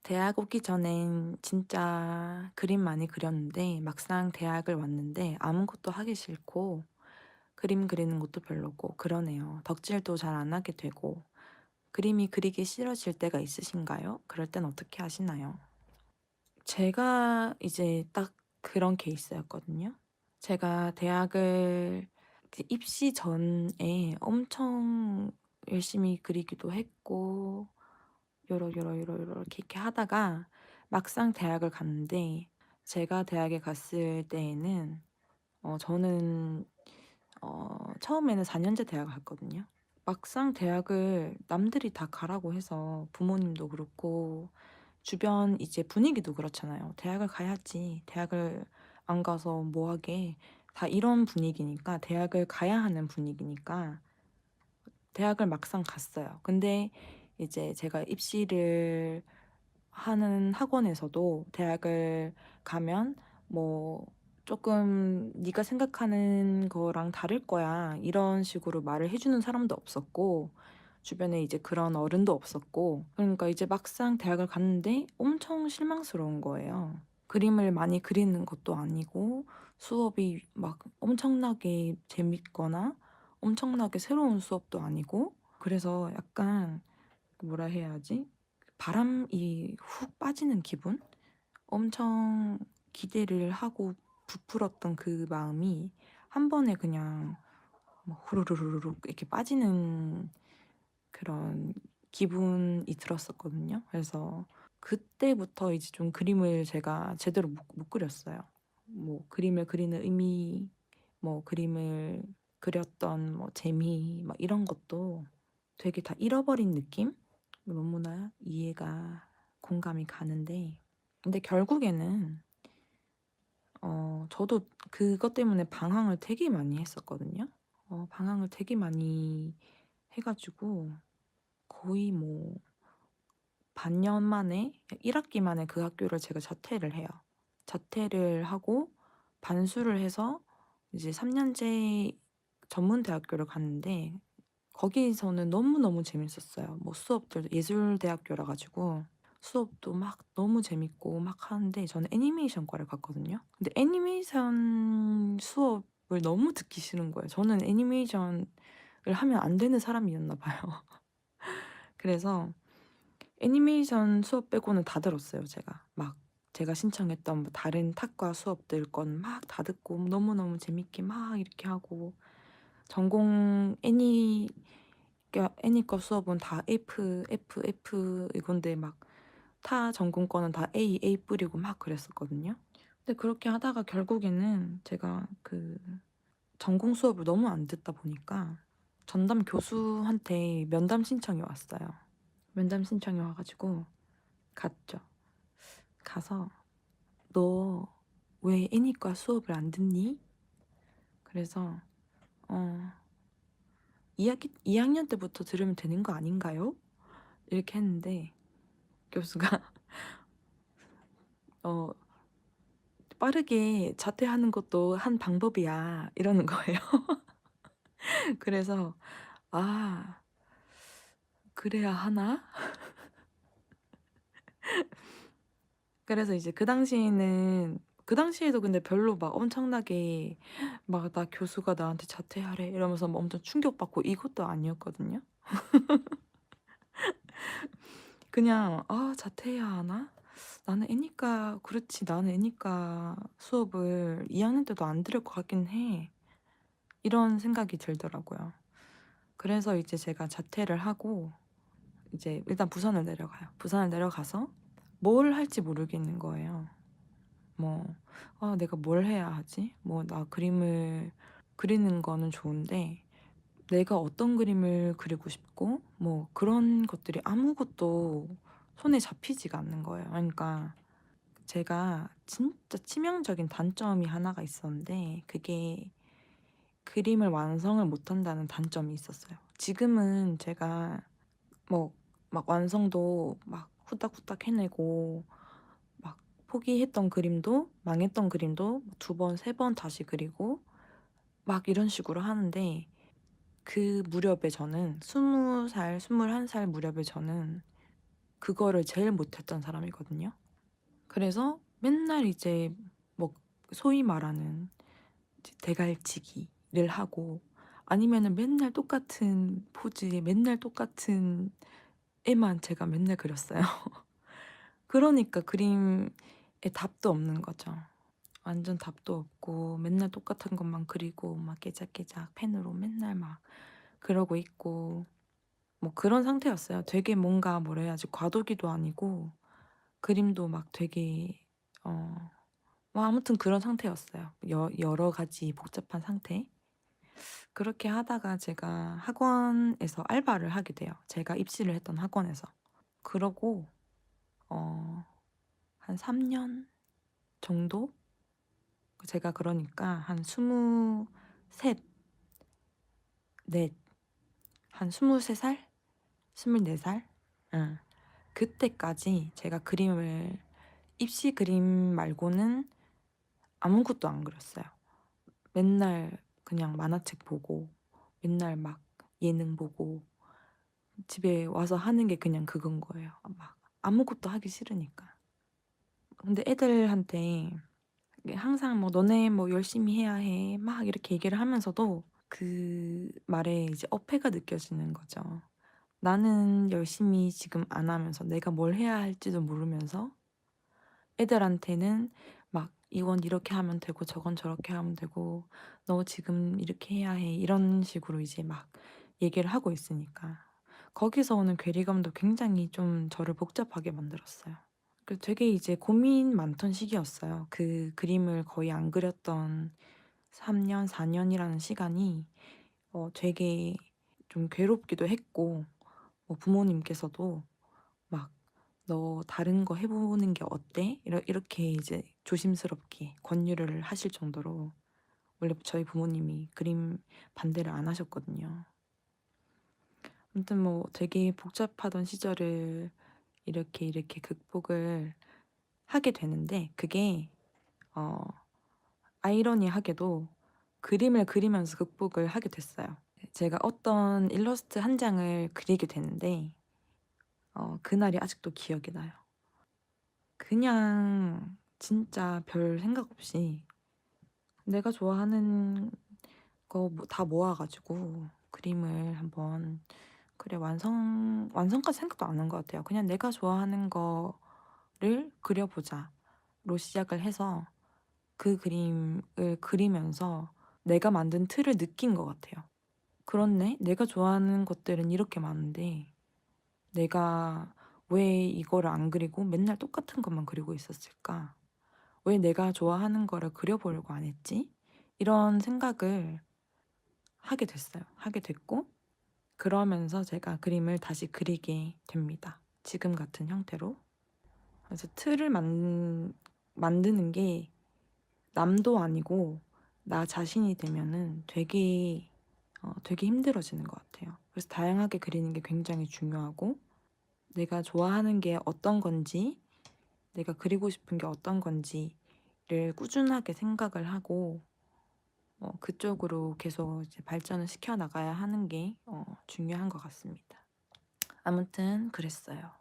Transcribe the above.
대학 오기 전엔 진짜 그림 많이 그렸는데 막상 대학을 왔는데 아무것도 하기 싫고 그림 그리는 것도 별로고 그러네요. 덕질도 잘 안 하게 되고 그림이 그리기 싫어질 때가 있으신가요? 그럴 땐 어떻게 하시나요? 제가 이제 딱 그런 케이스였거든요. 제가 대학을 이제 입시 전에 엄청 열심히 그리기도 했고 요러 이렇게 하다가 막상 대학을 갔는데 제가 대학에 갔을 때에는 저는 처음에는 4 년제 대학을 갔거든요. 막상 대학을 남들이 다 가라고 해서 부모님도 그렇고 주변 이제 분위기도 그렇잖아요. "대학을 가야지. 대학을 안 가서 뭐 하게." 다 이런 분위기니까 대학을 가야 하는 분위기니까 대학을 막상 갔어요. 근데 이제 제가 입시를 하는 학원에서도 대학을 가면 뭐 "조금 네가 생각하는 거랑 다를 거야." 이런 식으로 말을 해 주는 사람도 없었고 주변에 이제 그런 어른도 없었고 그러니까 이제 막상 대학을 갔는데 엄청 실망스러운 거예요. 그림을 많이 그리는 것도 아니고 수업이 막 엄청나게 재밌거나 엄청나게 새로운 수업도 아니고 그래서 약간 뭐라 해야 하지? 바람이 훅 빠지는 기분? 엄청 기대를 하고 부풀었던 그 마음이 한 번에 그냥 뭐 후루루루룩 이렇게 빠지는 그런 기분이 들었었거든요. 그래서 그때부터 이제 좀 그림을 제가 제대로 못 그렸어요. 뭐 그림을 그리는 의미, 뭐 그림을 그렸던 뭐 재미 막 이런 것도 되게 다 잃어버린 느낌? 너무나 이해가 공감이 가는데 근데 결국에는 저도 그것 때문에 방황을 되게 많이 했었거든요. 방황을 되게 많이 해 가지고 거의 뭐 반년 만에 1 학기 만에 그 학교를 제가 자퇴를 해요. 자퇴를 하고 반수를 해서 이제 3 년제 전문 대학교를 갔는데 거기서는 너무너무 재밌었어요. 뭐 수업들도 예술대학교라 가지고 수업도 막 너무 재밌고 막 하는데 저는 애니메이션과를 갔거든요. 근데 애니메이션 수업을 너무 듣기 싫은 거예요. 저는 애니메이션을 하면 안 되는 사람이었나 봐요. 그래서 애니메이션 수업 빼고는 다 들었어요 제가. 막 제가 신청했던 뭐 다른 학과 수업들 건 막 다 듣고 너무너무 재밌게 막 이렇게 하고 전공 애니과 수업은 다 F 이건데 막 타 전공과는 다 A 뿌리고 막 그랬었거든요. 근데 그렇게 하다가 결국에는 제가 그 전공 수업을 너무 안 듣다 보니까 전담 교수한테 면담 신청이 왔어요. 면담 신청이 와 가지고 갔죠. 가서 "너 왜 애니과 수업을 안 듣니?" 그래서 어 "2 학년 때부터 들으면 되는 거 아닌가요?" 이렇게 했는데 교수가 어 "빠르게 자퇴하는 것도 한 방법이야." 이러는 거예요. 그래서 '아 그래야 하나?' 그래서 이제 그 당시에도 근데 별로 막 엄청나게 막 "나 교수가 나한테 자퇴하래." 이러면서 막 엄청 충격받고 이것도 아니었거든요. 그냥 '아 자퇴해야 하나? 나는 애니과 그렇지 나는 애니과 수업을 2 학년 때도 안 들을 것 같긴 해.' 이런 생각이 들더라고요. 그래서 이제 제가 자퇴를 하고 이제 일단 부산을 내려가요. 부산을 내려가서 뭘 할지 모르겠는 거예요. 뭐 '아 내가 뭘 해야 하지?' 뭐 나 그림을 그리는 거는 좋은데 내가 어떤 그림을 그리고 싶고 뭐 그런 것들이 아무것도 손에 잡히지가 않는 거예요. 그러니까 제가 진짜 치명적인 단점이 하나가 있었는데 그게 그림을 완성을 못한다는 단점이 있었어요. 지금은 제가 뭐 막 완성도 막 후딱후딱 해내고 막 포기했던 그림도 망했던 그림도 2 번, 3번 다시 그리고 막 이런 식으로 하는데 그 무렵에 저는 20살, 21살 무렵에 저는 그거를 제일 못했던 사람이거든요. 그래서 맨날 이제 뭐 소위 말하는 이제 대갈치기를 하고, 아니면은 맨날 똑같은 포즈에 맨날 똑같은 애만 제가 맨날 그렸어요. 그러니까 그림에 답도 없는 거죠. 완전 답도 없고 맨날 똑같은 것만 그리고 막 깨작깨작 펜으로 맨날 막 그러고 있고, 뭐 그런 상태였어요. 되게 뭔가 뭐라 해야지, 과도기도 아니고 그림도 막 되게 뭐 아무튼 그런 상태였어요. 여러 가지 복잡한 상태. 그렇게 하다가 제가 학원에서 알바를 하게 돼요. 제가 입시를 했던 학원에서. 그러고 어 한 3년 정도? 제가 그러니까 한 23, 넷, 한 23 살? 24 살? 응. 그때까지 제가 그림을, 입시 그림 말고는 아무것도 안 그렸어요. 맨날 그냥 만화책 보고, 맨날 막 예능 보고, 집에 와서 하는 게 그냥 그건 거예요. 막 아무것도 하기 싫으니까. 근데 애들한테 항상 뭐 너네 뭐 열심히 해야 해 막 이렇게 얘기를 하면서도 그 말에 이제 어폐가 느껴지는 거죠. 나는 열심히 지금 안 하면서 내가 뭘 해야 할지도 모르면서 애들한테는 막 이건 이렇게 하면 되고 저건 저렇게 하면 되고 너 지금 이렇게 해야 해 이런 식으로 이제 막 얘기를 하고 있으니까 거기서 오는 괴리감도 굉장히 좀 저를 복잡하게 만들었어요. 그 되게 이제 고민 많던 시기였어요. 그 그림을 거의 안 그렸던 3년, 4년이라는 시간이 되게 좀 괴롭기도 했고, 뭐 부모님께서도 막 "너 다른 거 해보는 게 어때?" 이렇게 이제 조심스럽게 권유를 하실 정도로, 원래 저희 부모님이 그림 반대를 안 하셨거든요. 아무튼 뭐 되게 복잡하던 시절을 이렇게 극복을 하게 되는데, 그게 어 아이러니하게도 그림을 그리면서 극복을 하게 됐어요. 제가 어떤 일러스트 한 장을 그리게 되는데 그날이 아직도 기억이 나요. 그냥 진짜 별 생각 없이 내가 좋아하는 거 뭐 다 모아 가지고 그림을 한번, 그래 완성까지 생각도 안 한 것 같아요. 그냥 '내가 좋아하는 거를 그려 보자.'로 시작을 해서 그 그림을 그리면서 내가 만든 틀을 느낀 것 같아요. '그렇네. 내가 좋아하는 것들은 이렇게 많은데 내가 왜 이거를 안 그리고 맨날 똑같은 것만 그리고 있었을까? 왜 내가 좋아하는 거를 그려보려고 안 했지?' 이런 생각을 하게 됐고, 그러면서 제가 그림을 다시 그리게 됩니다. 지금 같은 형태로. 그래서 틀을 만드는 게 남도 아니고 나 자신이 되면은 되게 힘들어지는 것 같아요. 그래서 다양하게 그리는 게 굉장히 중요하고, 내가 좋아하는 게 어떤 건지, 내가 그리고 싶은 게 어떤 건지를 꾸준하게 생각을 하고 그쪽으로 계속 이제 발전을 시켜 나가야 하는 게 중요한 것 같습니다. 아무튼 그랬어요.